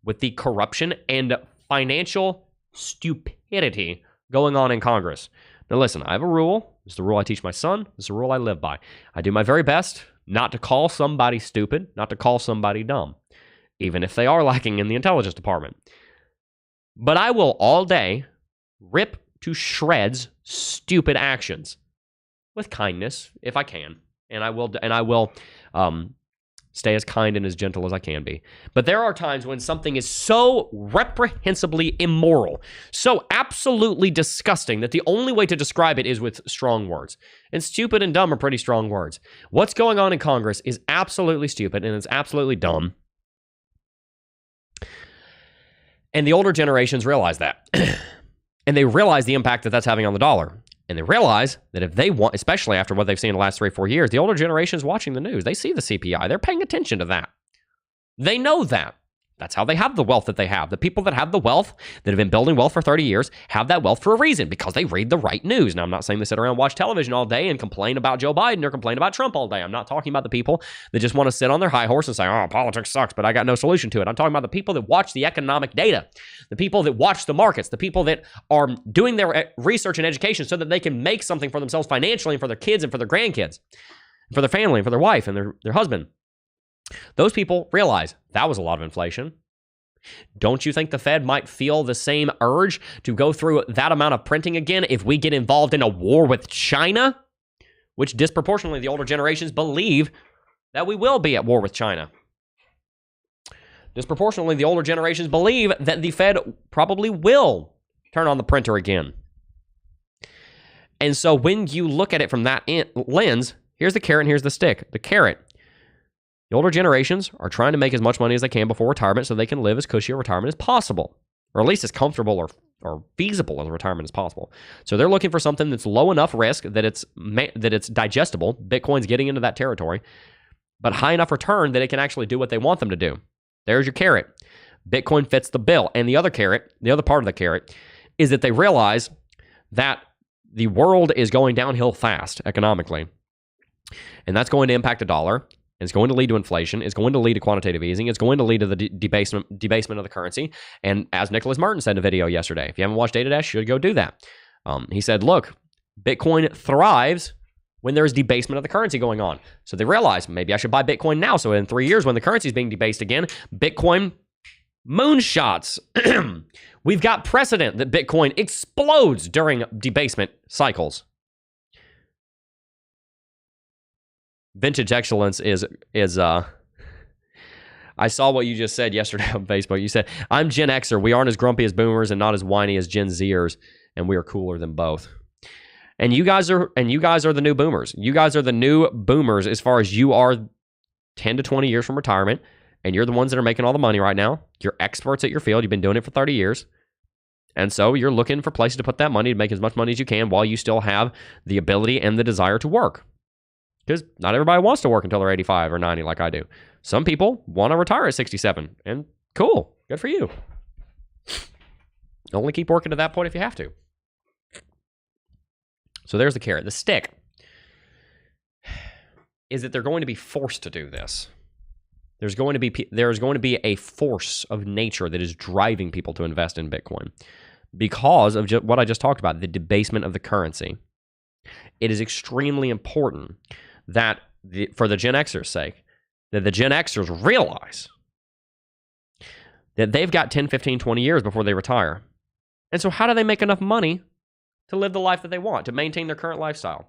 Speaker 2: with the corruption and financial stupidity going on in Congress. Now listen, I have a rule. This is the rule I teach my son. This is the rule I live by. I do my very best not to call somebody stupid, not to call somebody dumb, even if they are lacking in the intelligence department. But I will all day rip to shreds stupid actions with kindness if I can. And I will stay as kind and as gentle as I can be. But there are times when something is so reprehensibly immoral, so absolutely disgusting that the only way to describe it is with strong words. And stupid and dumb are pretty strong words. What's going on in Congress is absolutely stupid and it's absolutely dumb. And the older generations realize that. And they realize the impact that that's having on the dollar. And they realize that if they want, especially after what they've seen in the last 3 or 4 years, the older generation is watching the news. They see the CPI. They're paying attention to that. They know that. That's how they have the wealth that they have. The people that have the wealth, that have been building wealth for 30 years, have that wealth for a reason, because they read the right news. Now, I'm not saying they sit around and watch television all day and complain about Joe Biden or complain about Trump all day. I'm not talking about the people that just want to sit on their high horse and say, oh, politics sucks, but I got no solution to it. I'm talking about the people that watch the economic data, the people that watch the markets, the people that are doing their research and education so that they can make something for themselves financially and for their kids and for their grandkids, and for their family and for their wife and their husband. Those people realize that was a lot of inflation. Don't you think the Fed might feel the same urge to go through that amount of printing again if we get involved in a war with China? Which disproportionately the older generations believe that we will be at war with China. Disproportionately the older generations believe that the Fed probably will turn on the printer again. And so when you look at it from that lens, here's the carrot and here's the stick. The carrot. The older generations are trying to make as much money as they can before retirement so they can live as cushy a retirement as possible, or at least as comfortable or feasible as a retirement as possible. So they're looking for something that's low enough risk that it's digestible. Bitcoin's getting into that territory, but high enough return that it can actually do what they want them to do. There's your carrot. Bitcoin fits the bill. And the other carrot, the other part of the carrot, is that they realize that the world is going downhill fast economically, and that's going to impact the dollar. It's going to lead to inflation. It's going to lead to quantitative easing. It's going to lead to the debasement of the currency. And as Nicholas Martin said in a video yesterday, if you haven't watched Data Dash, you should go do that. He said, look, Bitcoin thrives when there's debasement of the currency going on. So they realize, maybe I should buy Bitcoin now. So in 3 years, when the currency is being debased again, Bitcoin moonshots. We've got precedent that Bitcoin explodes during debasement cycles. Vintage excellence is I saw what you just said yesterday on Facebook. You said, I'm Gen Xer. We aren't as grumpy as boomers and not as whiny as Gen Zers, and we are cooler than both. And you guys are the new boomers. You guys are the new boomers as far as you are 10 to 20 years from retirement, and you're the ones that are making all the money right now. You're experts at your field. You've been doing it for 30 years. And so you're looking for places to put that money to make as much money as you can while you still have the ability and the desire to work. Because not everybody wants to work until they're 85 or 90 like I do. Some people want to retire at 67. And cool. Good for you. Only keep working to that point if you have to. So there's the carrot. The stick is that they're going to be forced to do this. There's going to be a force of nature that is driving people to invest in Bitcoin because of what I just talked about, the debasement of the currency. It is extremely important that for the Gen Xers' sake, that the Gen Xers realize that they've got 10, 15, 20 years before they retire. And so how do they make enough money to live the life that they want, to maintain their current lifestyle?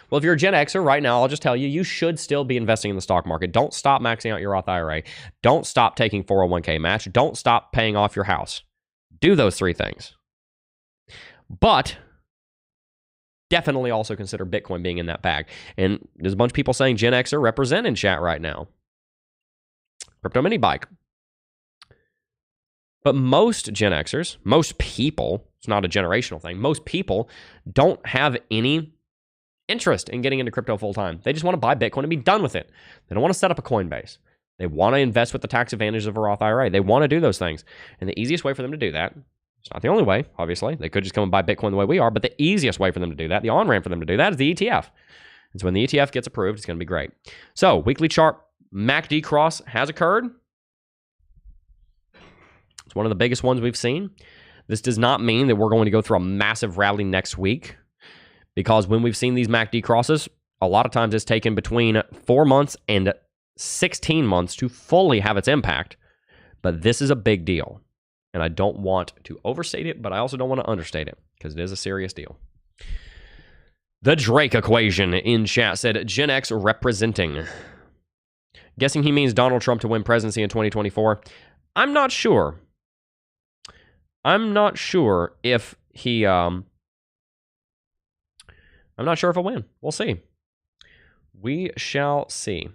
Speaker 2: Well, if you're a Gen Xer right now, I'll just tell you, you should still be investing in the stock market. Don't stop maxing out your Roth IRA. Don't stop taking 401k match. Don't stop paying off your house. Do those three things. But definitely also consider Bitcoin being in that bag. And there's a bunch of people saying Gen Xer represent in chat right now. Crypto mini bike. But most Gen Xers, most people, it's not a generational thing, most people don't have any interest in getting into crypto full time. They just want to buy Bitcoin and be done with it. They don't want to set up a Coinbase. They want to invest with the tax advantage of a Roth IRA. They want to do those things. And the easiest way for them to do that, it's not the only way, obviously. They could just come and buy Bitcoin the way we are, but the easiest way for them to do that, the on-ramp for them to do that is the ETF. And so when the ETF gets approved, it's going to be great. So weekly chart, MACD cross has occurred. It's one of the biggest ones we've seen. This does not mean that we're going to go through a massive rally next week, because when we've seen these MACD crosses, a lot of times it's taken between 4 months and 16 months to fully have its impact. But this is a big deal. And I don't want to overstate it, but I also don't want to understate it, because it is a serious deal. The Drake equation in chat said Gen X representing. Guessing he means Donald Trump to win presidency in 2024. I'm not sure. I'm not sure if he... I'm not sure if he'll win. We'll see. We shall see.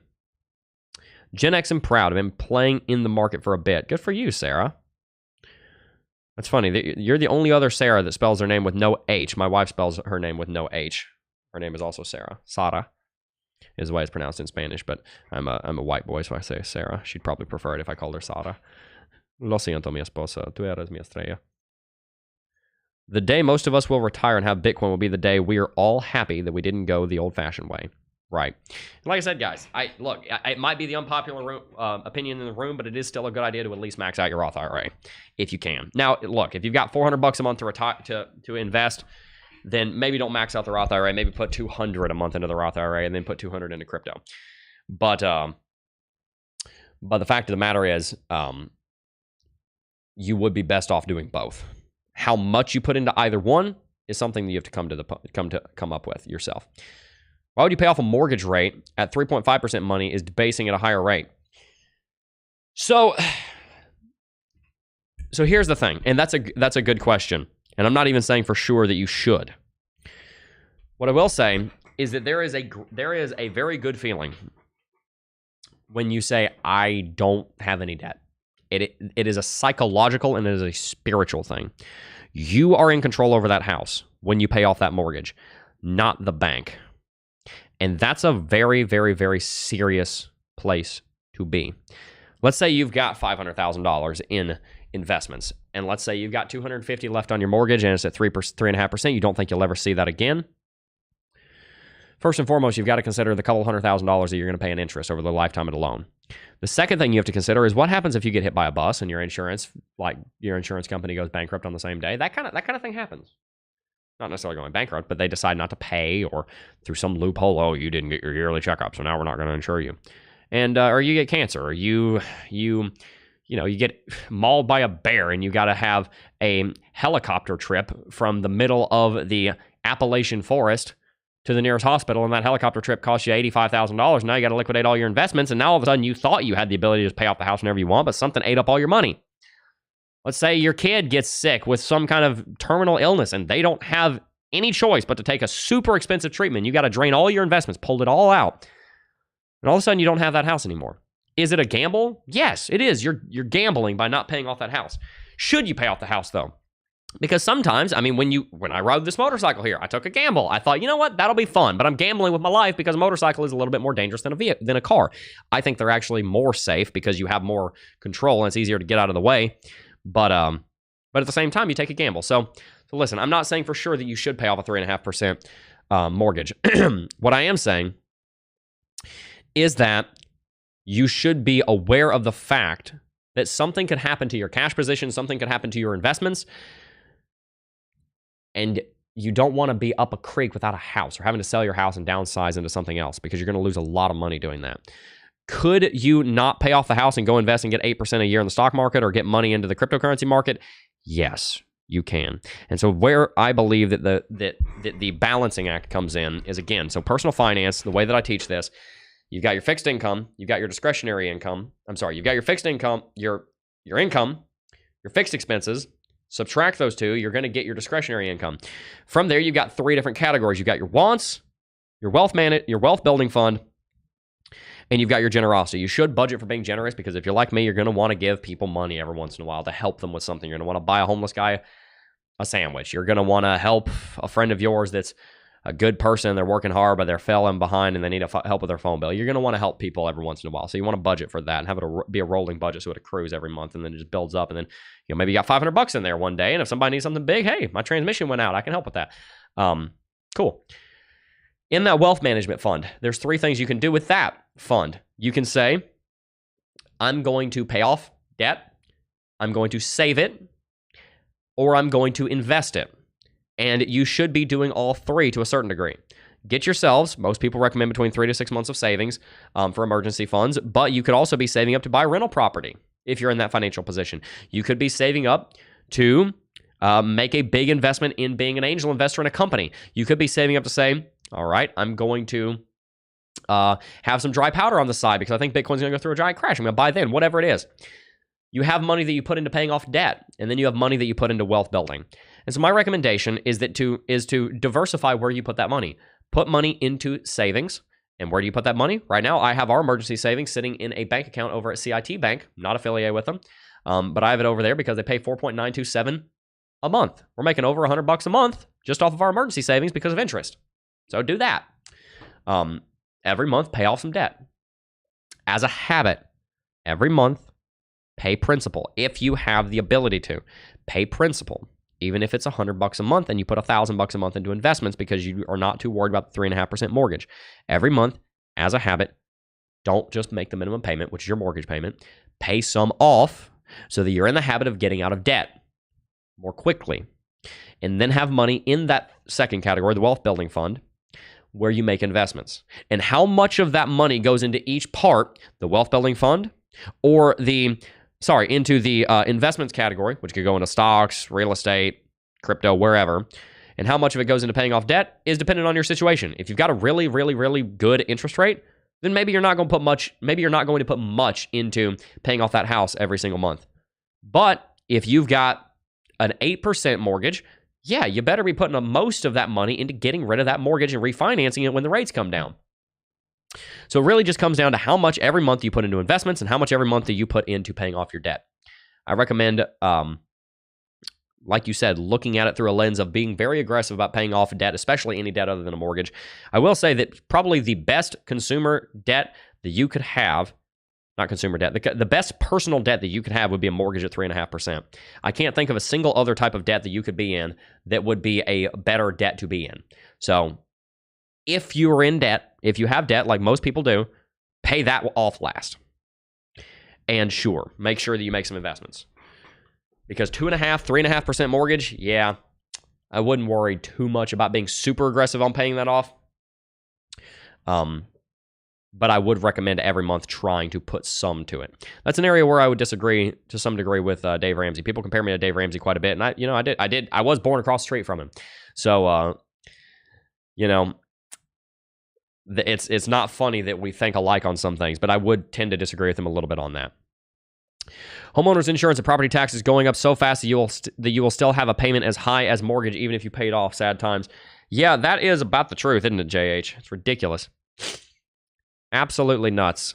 Speaker 2: Gen X and proud. I've been playing in the market for a bit. Good for you, Sarah. That's funny. You're the only other Sarah that spells her name with no H. My wife spells her name with no H. Her name is also Sarah. Sara is the way it's pronounced in Spanish, but I'm a white boy, so I say Sarah. She'd probably prefer it if I called her Sara. Lo siento, mi esposa. Tú eres mi estrella. The day most of us will retire and have Bitcoin will be the day we are all happy that we didn't go the old-fashioned way. Right. And like I said, guys, it might be the unpopular opinion in the room, but it is still a good idea to at least max out your Roth IRA if you can. Now, look, if you've got $400 a month to invest, then maybe don't max out the Roth IRA. Maybe put $200 a month into the Roth IRA and then put $200 into crypto. But the fact of the matter is, you would be best off doing both. How much you put into either one is something that you have to come up with yourself. Why would you pay off a mortgage rate at 3.5% money is debasing at a higher rate? So here's the thing, and that's a good question. And I'm not even saying for sure that you should. What I will say is that there is a very good feeling when you say, I don't have any debt. It is a psychological and it is a spiritual thing. You are in control over that house when you pay off that mortgage, not the bank. And that's a very, very, very serious place to be. Let's say you've got $500,000 in investments, and let's say you've got $250 left on your mortgage, and it's at 3.5%. You don't think you'll ever see that again. First and foremost, you've got to consider the couple $100,000 that you're going to pay in interest over the lifetime of the loan. The second thing you have to consider is what happens if you get hit by a bus and your insurance company goes bankrupt on the same day. That kind of thing happens. Not necessarily going bankrupt, but they decide not to pay, or through some loophole, oh, you didn't get your yearly checkup, so now we're not going to insure you. And or you get cancer, or you get mauled by a bear and you got to have a helicopter trip from the middle of the Appalachian forest to the nearest hospital, and that helicopter trip costs you $85,000. Now you got to liquidate all your investments, and now all of a sudden you thought you had the ability to just pay off the house whenever you want, but something ate up all your money. Let's say your kid gets sick with some kind of terminal illness and they don't have any choice but to take a super expensive treatment. You got to drain all your investments, pull it all out. And all of a sudden you don't have that house anymore. Is it a gamble? Yes, it is. You're gambling by not paying off that house. Should you pay off the house though? Because sometimes, I mean, when I rode this motorcycle here, I took a gamble. I thought, you know what, that'll be fun, but I'm gambling with my life because a motorcycle is a little bit more dangerous than a car. I think they're actually more safe because you have more control and it's easier to get out of the way. But at the same time, you take a gamble. So listen, I'm not saying for sure that you should pay off a 3.5% mortgage. What I am saying is that you should be aware of the fact that something could happen to your cash position, something could happen to your investments, and you don't want to be up a creek without a house or having to sell your house and downsize into something else because you're going to lose a lot of money doing that. Could you not pay off the house and go invest and get 8% a year in the stock market or get money into the cryptocurrency market? Yes, you can. And so where I believe that the balancing act comes in is, again, so personal finance, the way that I teach this, you've got your fixed income, you've got your discretionary income. I'm sorry, you've got your fixed income, your income, your fixed expenses. Subtract those two, you're going to get your discretionary income. From there, you've got three different categories. You've got your wants, your wealth building fund, and you've got your generosity. You should budget for being generous, because if you're like me, you're going to want to give people money every once in a while to help them with something. You're going to want to buy a homeless guy a sandwich. You're going to want to help a friend of yours that's a good person. They're working hard, but they're falling behind and they need help with their phone bill. You're going to want to help people every once in a while. So you want to budget for that and have it be a rolling budget, so it accrues every month, and then it just builds up. And then, maybe you got $500 in there one day. And if somebody needs something big, hey, my transmission went out, I can help with that. Cool. In that wealth management fund, there's three things you can do with that fund. You can say, I'm going to pay off debt, I'm going to save it, or I'm going to invest it. And you should be doing all three to a certain degree. Get yourselves, most people recommend between 3 to 6 months of savings for emergency funds, but you could also be saving up to buy rental property if you're in that financial position. You could be saving up to make a big investment in being an angel investor in a company. You could be saving up to say, all right, I'm going to have some dry powder on the side because I think Bitcoin's going to go through a giant crash. I'm going to buy then, whatever it is. You have money that you put into paying off debt, and then you have money that you put into wealth building. And so my recommendation is to diversify where you put that money. Put money into savings. And where do you put that money? Right now, I have our emergency savings sitting in a bank account over at CIT Bank. I'm not affiliated with them, but I have it over there because they pay 4.927 a month. We're making over $100 a month just off of our emergency savings because of interest. So do that. Every month, pay off some debt. As a habit, every month, pay principal. If you have the ability to, pay principal. Even if it's $100 a month and you put $1,000 a month into investments because you are not too worried about the 3.5% mortgage. Every month, as a habit, don't just make the minimum payment, which is your mortgage payment. Pay some off so that you're in the habit of getting out of debt more quickly. And then have money in that second category, the wealth building fund, where you make investments. And how much of that money goes into each part, the wealth building fund or into the investments category, which could go into stocks, real estate, crypto, wherever, and how much of it goes into paying off debt is dependent on your situation. If you've got a really, really, really good interest rate, then maybe you're not going to put much. Maybe you're not going to put much into paying off that house every single month. But if you've got an 8% mortgage, yeah, you better be putting most of that money into getting rid of that mortgage and refinancing it when the rates come down. So it really just comes down to how much every month you put into investments and how much every month that you put into paying off your debt. I recommend, like you said, looking at it through a lens of being very aggressive about paying off debt, especially any debt other than a mortgage. I will say that probably the best consumer debt that you could have, not consumer debt, the best personal debt that you could have would be a mortgage at 3.5%. I can't think of a single other type of debt that you could be in that would be a better debt to be in. So if you're in debt, if you have debt like most people do, pay that off last. And sure, make sure that you make some investments. Because 3.5% mortgage, yeah, I wouldn't worry too much about being super aggressive on paying that off. But I would recommend every month trying to put some to it. That's an area where I would disagree to some degree with Dave Ramsey. People compare me to Dave Ramsey quite a bit, and I was born across the street from him. So, it's not funny that we think alike on some things, but I would tend to disagree with him a little bit on that. Homeowners insurance and property taxes going up so fast that you will still have a payment as high as mortgage even if you paid off. Sad times. Yeah, that is about the truth, isn't it, JH? It's ridiculous. Absolutely nuts.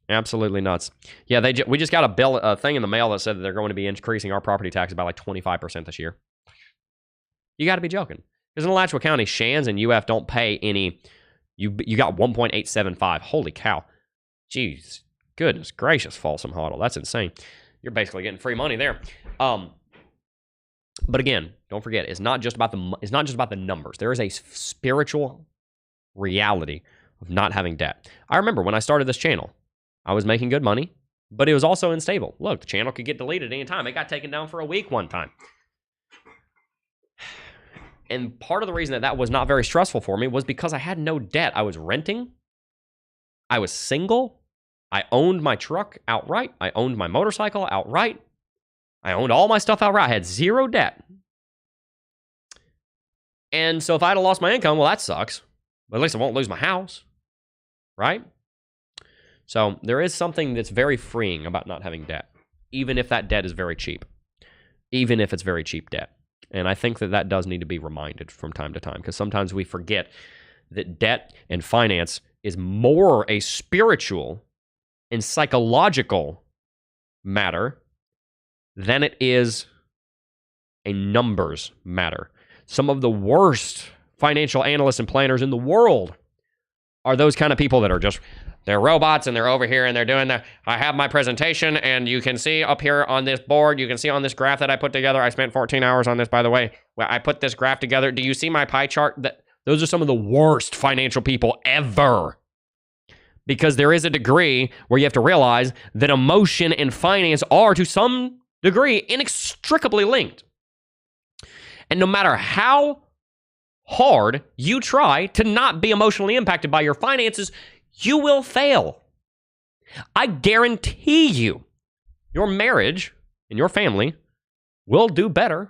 Speaker 2: Absolutely nuts. Yeah, we just got a thing in the mail that said that they're going to be increasing our property tax by like 25% this year. You got to be joking. Because in Alachua County, Shands and UF don't pay any. You got 1.875. Holy cow. Jeez. Goodness gracious, Folsom Huddle. That's insane. You're basically getting free money there. But again, don't forget, it's not just about the numbers. There is a spiritual reality of not having debt. I remember when I started this channel, I was making good money, but it was also unstable. Look, the channel could get deleted anytime. It got taken down for a week one time. And part of the reason that was not very stressful for me was because I had no debt. I was renting. I was single. I owned my truck outright. I owned my motorcycle outright. I owned all my stuff outright. I had zero debt. And so if I had lost my income, well, that sucks. But at least I won't lose my house, right? So there is something that's very freeing about not having debt, even if that debt is very cheap, even if it's very cheap debt. And I think that that does need to be reminded from time to time, because sometimes we forget that debt and finance is more a spiritual and psychological matter than it is a numbers matter. Some of the worst financial analysts and planners in the world are those kind of people that are just, they're robots and they're over here and they're doing that. I have my presentation and you can see up here on this board, you can see on this graph that I put together. I spent 14 hours on this, by the way. Well, I put this graph together. Do you see my pie chart? Those are some of the worst financial people ever. Because there is a degree where you have to realize that emotion and finance are, to some degree, inextricably linked. And no matter how hard you try to not be emotionally impacted by your finances, you will fail. I guarantee you, your marriage and your family will do better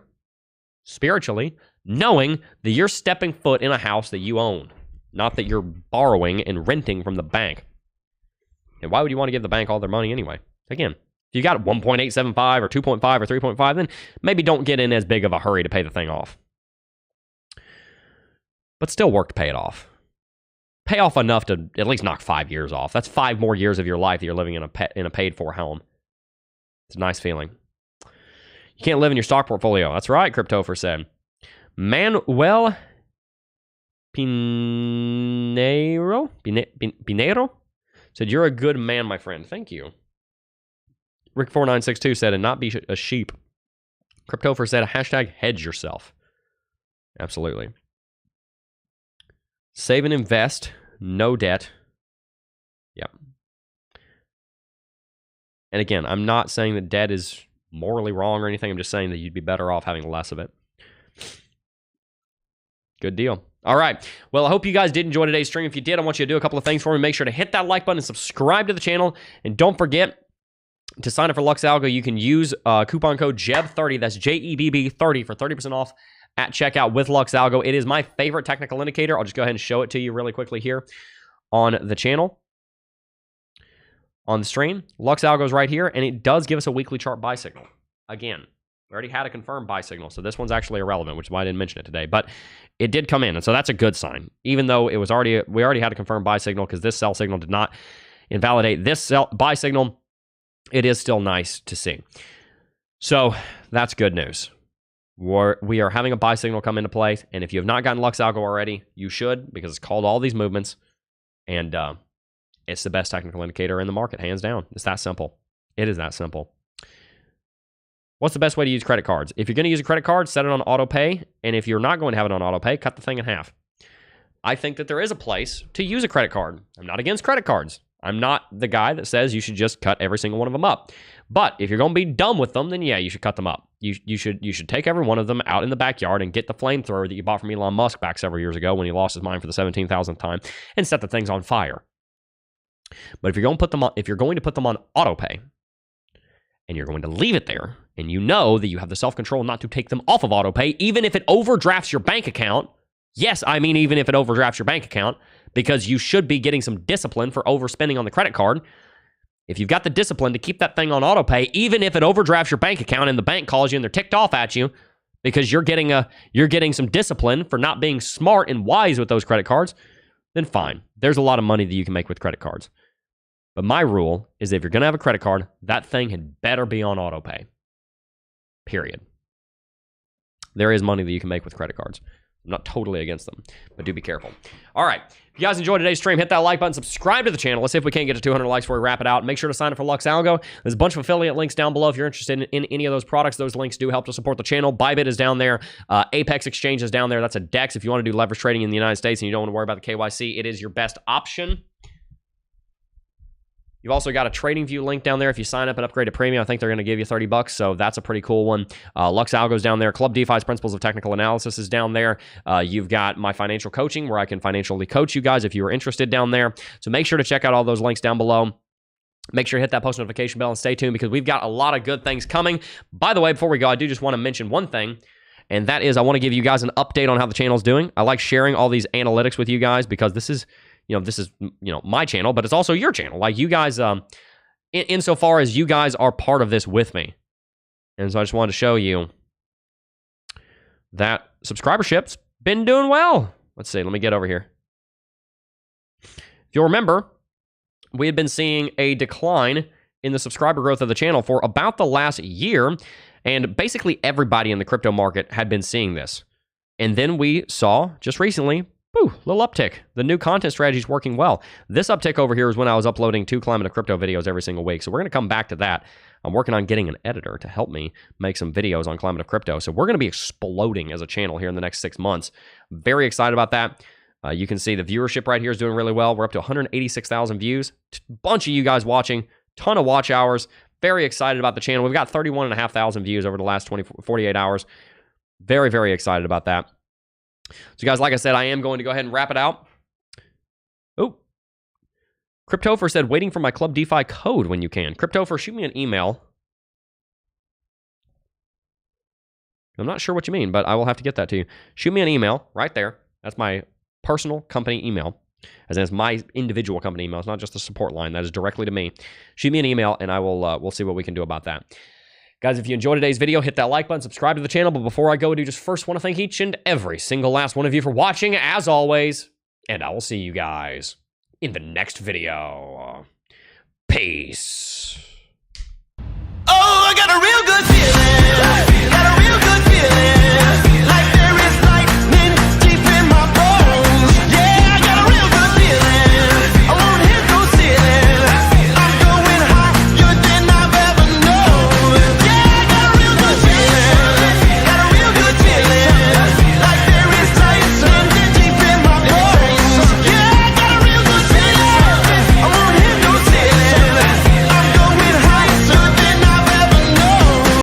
Speaker 2: spiritually, knowing that you're stepping foot in a house that you own, not that you're borrowing and renting from the bank. And why would you want to give the bank all their money anyway? Again, if you got 1.875 or 2.5 or 3.5, then maybe don't get in as big of a hurry to pay the thing off. But still work to pay it off. Pay off enough to at least knock 5 years off. That's 5 more years of your life that you're living in a paid-for home. It's a nice feeling. You can't live in your stock portfolio. That's right, Cryptopher said. Manuel Pinero said, you're a good man, my friend. Thank you. Rick4962 said, and not be a sheep. Cryptopher said, hashtag hedge yourself. Absolutely. Save and invest, no debt. Yep. And again, I'm not saying that debt is morally wrong or anything. I'm just saying that you'd be better off having less of it. Good deal. All right. Well, I hope you guys did enjoy today's stream. If you did, I want you to do a couple of things for me. Make sure to hit that like button and subscribe to the channel. And don't forget to sign up for Lux Algo. You can use coupon code JEB30. That's JEBB30 for 30% off at checkout with Lux Algo. It is my favorite technical indicator. I'll just go ahead and show it to you really quickly here on the channel. On the stream, Lux Algo is right here, and it does give us a weekly chart buy signal. Again, we already had a confirmed buy signal, so this one's actually irrelevant, which is why I didn't mention it today. But it did come in, and so that's a good sign. Even though it was we already had a confirmed buy signal, because this sell signal did not invalidate this buy signal, it is still nice to see. So that's good news. We are having a buy signal come into play, and if you have not gotten Lux Algo already, you should, because it's called all these movements, and it's the best technical indicator in the market, hands down. It's that simple. It is that simple. What's the best way to use credit cards? If you're going to use a credit card, set it on auto pay, and if you're not going to have it on auto pay, cut the thing in half. I think that there is a place to use a credit card. I'm not against credit cards. I'm not the guy that says you should just cut every single one of them up. But if you're going to be dumb with them, then yeah, you should cut them up. You should take every one of them out in the backyard and get the flamethrower that you bought from Elon Musk back several years ago when he lost his mind for the 17,000th time and set the things on fire. But if you're going to put them on auto pay and you're going to leave it there, and you know that you have the self-control not to take them off of auto pay, even if it overdrafts your bank account. Yes, I mean even if it overdrafts your bank account, because you should be getting some discipline for overspending on the credit card. If you've got the discipline to keep that thing on auto pay, even if it overdrafts your bank account and the bank calls you and they're ticked off at you because you're getting some discipline for not being smart and wise with those credit cards, then fine. There's a lot of money that you can make with credit cards. But my rule is if you're going to have a credit card, that thing had better be on auto pay. Period. There is money that you can make with credit cards. I'm not totally against them, but do be careful. All right. If you guys enjoyed today's stream, hit that like button, subscribe to the channel. Let's see if we can't get to 200 likes before we wrap it out. Make sure to sign up for Lux Algo. There's a bunch of affiliate links down below if you're interested in any of those products. Those links do help to support the channel. Bybit is down there. Apex Exchange is down there. That's a DEX. If you want to do leverage trading in the United States and you don't want to worry about the KYC, it is your best option. You've also got a TradingView link down there. If you sign up and upgrade to premium, I think they're going to give you $30, so that's a pretty cool one. Lux Algo's down there. Club DeFi's Principles of Technical Analysis is down there. You've got my financial coaching, where I can financially coach you guys if you are interested down there. So make sure to check out all those links down below. Make sure to hit that post notification bell and stay tuned because we've got a lot of good things coming. By the way, before we go, I do just want to mention one thing, and that is I want to give you guys an update on how the channel's doing. I like sharing all these analytics with you guys because this is my channel, but it's also your channel. Like you guys, insofar as you guys are part of this with me. And so I just wanted to show you that subscribership's been doing well. Let's see, let me get over here. If you'll remember, we had been seeing a decline in the subscriber growth of the channel for about the last year, and basically everybody in the crypto market had been seeing this. And then we saw, just recently, little uptick. The new content strategy is working well. This uptick over here is when I was uploading 2 Climate of Crypto videos every single week. So we're going to come back to that. I'm working on getting an editor to help me make some videos on Climate of Crypto. So we're going to be exploding as a channel here in the next 6 months. Very excited about that. You can see the viewership right here is doing really well. We're up to 186,000 views. Bunch of you guys watching. Ton of watch hours. Very excited about the channel. We've got 31,500 views over the last 48 hours. Very, very excited about that. So guys, like I said, I am going to go ahead and wrap it out. Oh, Cryptopher said, waiting for my Club DeFi code when you can. Cryptopher, shoot me an email. I'm not sure what you mean, but I will have to get that to you. Shoot me an email right there. That's my personal company email. As in, it's my individual company email. It's not just a support line. That is directly to me. Shoot me an email, and I will we'll see what we can do about that. Guys, if you enjoyed today's video, hit that like button, subscribe to the channel. But before I go, I do just first want to thank each and every single last one of you for watching, as always. And I will see you guys in the next video. Peace.
Speaker 3: Oh, I got a real good feeling. Got a real good feeling.